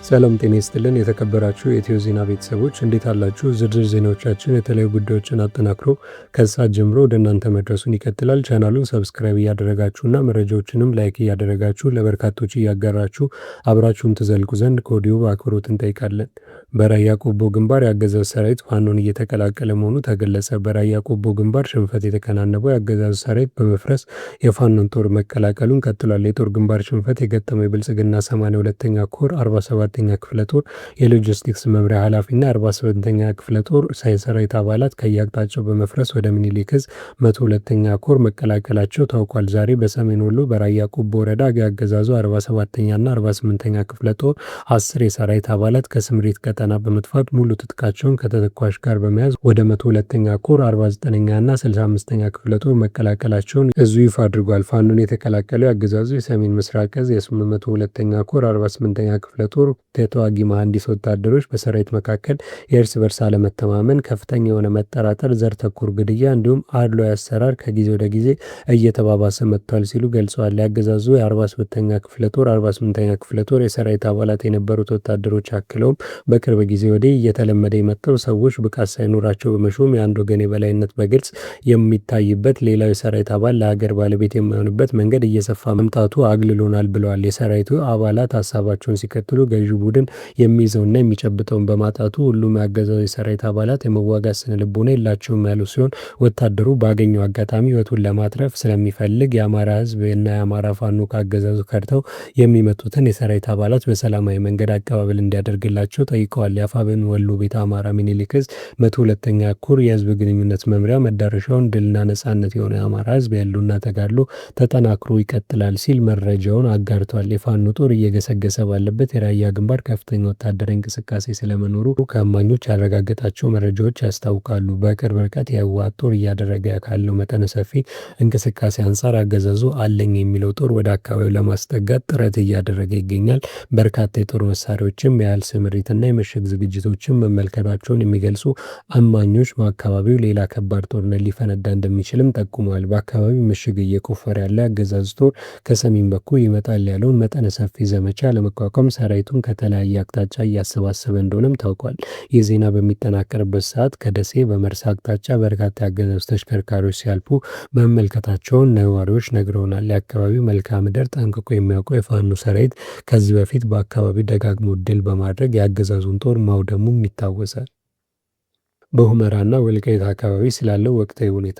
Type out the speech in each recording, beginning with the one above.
ሰላም ጤና ይስጥልን የተከበራችሁ የኢትዮ ዜና ቤተሰቦች እንዴት አላችሁ? ዝርዝር ዜናዎቻችን የተለያዩ ጉዳዮችን አጠናክሮ ከሰዓት ጀምሮ ወደ እናንተ መድረሱን ይቀጥላል። ቻናሉን ሰብስክራይብ እያደረጋችሁና መረጃዎችንም ላይክ እያደረጋችሁ ለበርካቶች እያጋራችሁ አብራችሁን ትዘልቁ ዘንድ ከወዲሁ በአክብሮት እንጠይቃለን። በራያ ቆቦ ግንባር የአገዛዙ ሰራዊት ፋኖን እየተቀላቀለ መሆኑ ተገለጸ። በራያ ቆቦ ግንባር ሽንፈት የተከናነበው የአገዛዙ ሰራዊት በመፍረስ የፋኖን ጦር መቀላቀሉን ቀጥሏል። የጦር ግንባር ሽንፈት የገጠመው የብልጽግና 82ኛ ኮር 47ኛ ክፍለ ጦር የሎጂስቲክስ መምሪያ ኃላፊና 48ኛ ክፍለ ጦር ሰራዊት አባላት ከየአቅጣጫው በመፍረስ ወደ ምኒልክ ዕዝ 102ኛ ኮር መቀላቀላቸው ታውቋል። ዛሬ በሰሜን ወሎ በራያ ቆቦ ወረዳ የአገዛዙ 47ኛና 48ኛ ክፍለ ጦር 10 የሰራዊት አባላት ከስምሪት ቀጠና በመጥፋት ሙሉ ትጥቃቸውን ከተተኳሽ ጋር በመያዝ ወደ 102ኛ ኮር 49ኛና 65ኛ ክፍለ ጦር መቀላቀላቸውን እዙ ይፋ አድርጓል። ፋኖን የተቀላቀለው የአገዛዙ የሰሜን ምስራቅ ዕዝ የ802ኛ ኮር 48ኛ ክፍለ ጦር የተዋጊ መሐንዲስ ወታደሮች በሰራዊት መካከል የእርስ በርስ አለመተማመን፣ ከፍተኛ የሆነ መጠራጠር፣ ዘር ተኮር ግድያ እንዲሁም አድሏዊ አሰራር ከጊዜ ወደ ጊዜ እየተባባሰ መጥቷል ሲሉ ገልጸዋል። የአገዛዙ የ48ኛ ክፍለ ጦር 48ኛ ክፍለ ጦር የሰራዊት አባላት የነበሩት ወታደሮች አክለውም በቅርብ ጊዜ ወዲህ እየተለመደ የመጣው ሰዎች ብቃት ሳይኖራቸው በመሾም የአንድ ወገን የበላይነት በግልጽ የሚታይበት ሌላው የሰራዊት አባል ለሀገር ባለቤት የማይሆንበት መንገድ እየሰፋ መምጣቱ አግልሎናል ብለዋል። የሰራዊቱ አባላት ሀሳባቸውን ሲከተሉ ገዢው ቡድን የሚይዘውና የሚጨብጠውን በማጣቱ ሁሉም ያገዛዙ የሰራዊት አባላት የመዋጋት ስነ ልቦና የላቸውም ያሉ ሲሆን ወታደሩ ባገኘው አጋጣሚ ህይወቱን ለማትረፍ ስለሚፈልግ የአማራ ህዝብ እና የአማራ ፋኖ ካገዛዙ ከድተው የሚመጡትን የሰራዊት አባላት በሰላማዊ መንገድ አቀባበል እንዲያደርግላቸው ጠይቀዋል። የአፋብኃኝ ወሎ ቤተ አማራ ምኒልክ ዕዝ 102ኛ ኮር የህዝብ ግንኙነት መምሪያ መዳረሻውን ድልና ነጻነት የሆነ የአማራ ህዝብ የህልውና ተጋድሎ ተጠናክሮ ይቀጥላል ሲል መረጃውን አጋርቷል። የፋኖ ጦር እየገሰገሰ ባለበት የራያ ግንባር ከፍተኛ ወታደራዊ እንቅስቃሴ ስለመኖሩ ከእማኞች ያረጋገጣቸው መረጃዎች ያስታውቃሉ። በቅርብ ርቀት የህወሓት ጦር እያደረገ ካለው መጠነ ሰፊ እንቅስቃሴ አንጻር አገዛዙ አለኝ የሚለው ጦር ወደ አካባቢው ለማስጠጋት ጥረት እያደረገ ይገኛል። በርካታ የጦር መሳሪያዎችም የኃይል ስምሪትና የምሽግ ዝግጅቶችን መመልከታቸውን የሚገልጹ እማኞች በአካባቢው ሌላ ከባድ ጦርነት ሊፈነዳ እንደሚችልም ጠቁመዋል። በአካባቢው ምሽግ እየቆፈረ ያለ አገዛዙ ጦር ከሰሜን በኩል ይመጣል ያለውን መጠነ ሰፊ ዘመቻ ለመቋቋም ሰራዊቱን ከተለያየ አቅጣጫ እያሰባሰበ እንደሆነም ታውቋል። ይህ ዜና በሚጠናቀርበት ሰዓት ከደሴ በመርሳ አቅጣጫ በርካታ ያገዛዙ ተሽከርካሪዎች ሲያልፉ መመልከታቸውን ነዋሪዎች ነግረውናል። የአካባቢው መልክዓ ምድር ጠንቅቆ የሚያውቀው የፋኖ ሰራዊት ከዚህ በፊት በአካባቢው ደጋግሞ ድል በማድረግ የአገዛዙን ጦር ማውደሙም ይታወሳል። በሁመራና ወልቃይት አካባቢ ስላለው ወቅታዊ ሁኔታ።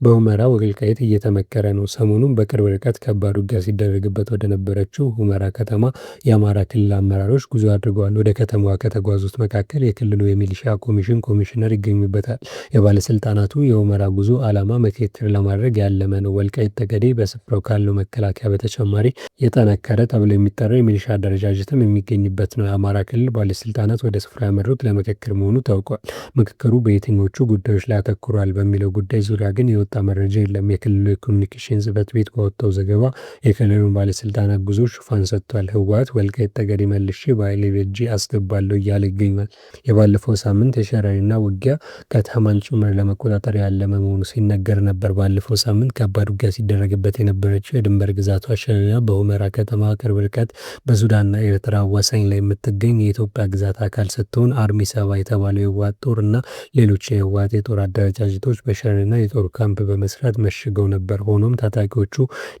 በሁመራ ወልቃይት እየተመከረ ነው። ሰሞኑን በቅርብ ርቀት ከባድ ውጊያ ሲደረግበት ወደ ነበረችው ሁመራ ከተማ የአማራ ክልል አመራሮች ጉዞ አድርገዋል። ወደ ከተማዋ ከተጓዙት መካከል የክልሉ የሚሊሻ ኮሚሽን ኮሚሽነር ይገኙበታል። የባለስልጣናቱ የሁመራ ጉዞ ዓላማ ምክክር ለማድረግ ያለመ ነው። ወልቃይት ጠገዴ በስፍራው ካለው መከላከያ በተጨማሪ የጠነከረ ተብሎ የሚጠራው የሚሊሻ አደረጃጀትም የሚገኝበት ነው። የአማራ ክልል ባለስልጣናት ወደ ስፍራ ያመሩት ለምክክር መሆኑ ታውቋል። ምክክሩ በየትኞቹ ጉዳዮች ላይ አተኩሯል በሚለው ጉዳይ ዙሪያ ግን የወጣ መረጃ የለም። የክልሉ የኮሚኒኬሽን ጽሕፈት ቤት ባወጣው ዘገባ የክልሉን ባለስልጣናት ጉዞ ሽፋን ሰጥቷል። ህወሓት ወልቃይት ጠገዴ መልሼ በኃይሌ በእጄ አስገባለሁ እያለ ይገኛል። የባለፈው ሳምንት የሸረሪና ውጊያ ከተማን ጭምር ለመቆጣጠር ያለመ መሆኑ ሲነገር ነበር። ባለፈው ሳምንት ከባድ ውጊያ ሲደረግበት የነበረችው የድንበር ግዛቷ ሸረሪና በሁመራ ከተማ ቅርብ ርቀት በሱዳንና ኤርትራ አዋሳኝ ላይ የምትገኝ የኢትዮጵያ ግዛት አካል ስትሆን አርሚ ሰባ የተባለው የህወሓት ጦር እና ሌሎች የህወሓት የጦር አደረጃጀቶች በሸረሪና የጦር ካምፕ በመስራት መሽገው ነበር። ሆኖም ታጣቂዎቹ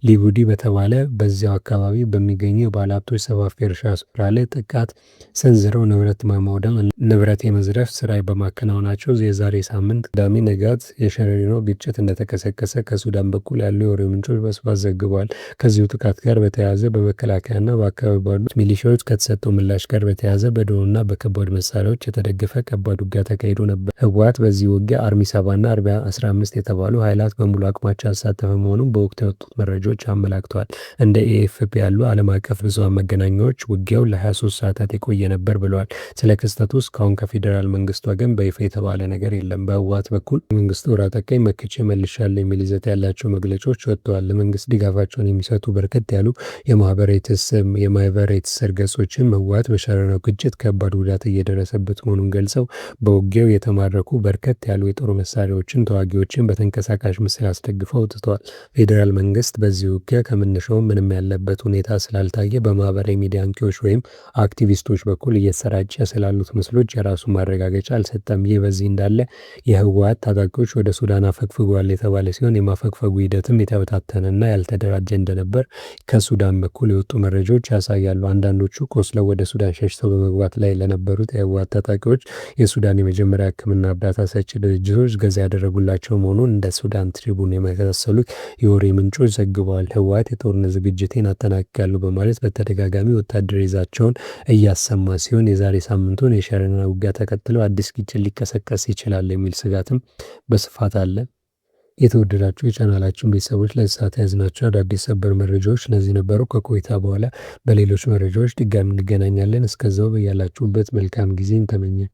ሊቡዲ በተባለ በዚያው አካባቢ በሚገኙ የባለሀብቶች ሰፋፊ እርሻ ስፍራ ላይ ጥቃት ሰንዝረው ንብረት ማውደም፣ ንብረት የመዝረፍ ስራ በማከናወናቸው የዛሬ ሳምንት ቅዳሜ ንጋት የሸረሪኖ ግጭት እንደተቀሰቀሰ ከሱዳን በኩል ያሉ የወሬ ምንጮች በስፋት ዘግበዋል። ከዚሁ ጥቃት ጋር በተያያዘ በመከላከያና በአካባቢ ባሉ ሚሊሻዎች ከተሰጠው ምላሽ ጋር በተያያዘ በድሮንና በከባድ መሳሪያዎች የተደገፈ ከባድ ውጊያ ተካሂዶ ነበር። ህወሓት በዚህ ውጊያ አርሚ ሰባና አርቢ 15 የተባሉ ኃይላት በሙሉ አቅማቸው ያሳተፈ መሆኑን በወቅቱ የወጡት መረጃዎች አመላክተዋል። እንደ ኤኤፍፒ ያሉ ዓለም አቀፍ ብዙሃን መገናኛዎች ውጊያው ለ23 ሰዓታት የቆየ ነበር ብለዋል። ስለ ክስተቱ እስካሁን ከፌዴራል መንግስት ወገን በይፋ የተባለ ነገር የለም። በህወሓት በኩል መንግስት ጦር አጠቃኝ መክቼ መልሻለሁ የሚል ይዘት ያላቸው መግለጫዎች ወጥተዋል። ለመንግስት ድጋፋቸውን የሚሰጡ በርከት ያሉ የማህበራዊ ትስስር ገጾችም ህወሓት በሸረሪው ግጭት ከባድ ጉዳት እየደረሰበት መሆኑን ገልጸው በውጊያው የተማረከ ሲማረኩ በርከት ያሉ የጦር መሳሪያዎችን፣ ተዋጊዎችን በተንቀሳቃሽ ምስል አስደግፈው አውጥተዋል። ፌዴራል መንግስት በዚህ ውጊያ ከመነሻው ምንም ያለበት ሁኔታ ስላልታየ በማህበራዊ ሚዲያ አንቂዎች ወይም አክቲቪስቶች በኩል እየተሰራጨ ስላሉት ምስሎች የራሱ ማረጋገጫ አልሰጠም። ይህ በዚህ እንዳለ የህወሓት ታጣቂዎች ወደ ሱዳን አፈግፍገዋል የተባለ ሲሆን የማፈግፈጉ ሂደትም የተበታተነና ያልተደራጀ እንደነበር ከሱዳን በኩል የወጡ መረጃዎች ያሳያሉ። አንዳንዶቹ ቆስለው ወደ ሱዳን ሸሽተው በመግባት ላይ ለነበሩት የህወሓት ታጣቂዎች የሱዳን የመጀመሪያ ሕክምና እርዳታ ሰጪ ድርጅቶች ገዛ ያደረጉላቸው መሆኑን እንደ ሱዳን ትሪቡን የመሳሰሉት የወሬ ምንጮች ዘግበዋል። ህወሓት የጦርነት ዝግጅቴን አጠናቅቄያለሁ በማለት በተደጋጋሚ ወታደር ይዛቸውን እያሰማ ሲሆን የዛሬ ሳምንቱን የሸረና ውጊያ ተከትሎ አዲስ ግጭት ሊቀሰቀስ ይችላል የሚል ስጋትም በስፋት አለ። የተወደዳችሁ የቻናላችን ቤተሰቦች ለዚህ ሰዓት ያዝናቸው አዳዲስ ሰበር መረጃዎች እነዚህ ነበሩ። ከቆይታ በኋላ በሌሎች መረጃዎች ድጋሚ እንገናኛለን። እስከዛው በያላችሁበት መልካም ጊዜን ተመኘን።